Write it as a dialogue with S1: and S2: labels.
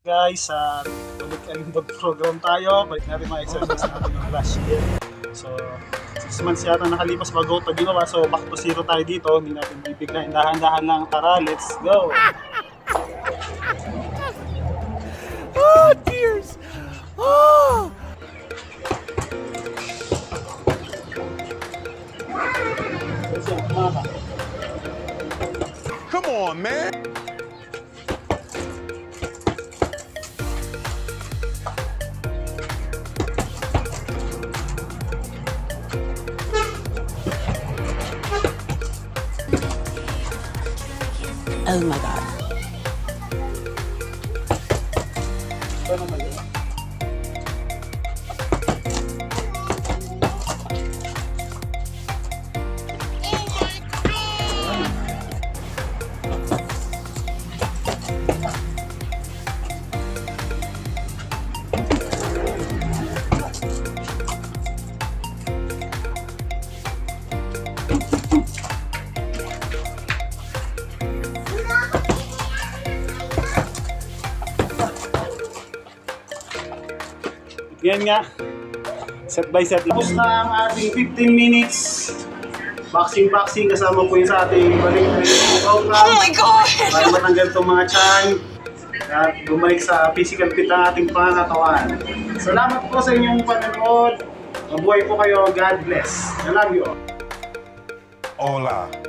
S1: Guys, ulit alimbag program tayo. Balik natin mga exercise natin ng last year. So, 6 months yata nakalipas bago ito ginawa. So, back to zero tayo dito. Hindi natin bibiglayin. Dahan-dahan lang. Tara, let's go!
S2: Oh, tears! Oh! Come on, man!
S3: Oh my God.
S1: Ito naman yun. Yan nga, set by set. Tapos na ang ating 15 minutes boxing kasama po yun sa ating balik program.
S3: Oh my God!
S1: Para matanggal itong mga tiyan at bumalik sa physical fit ang ating pangatawan. Salamat po sa inyong panonood. Mabuhay po kayo. God bless. I love you all.
S2: Hola.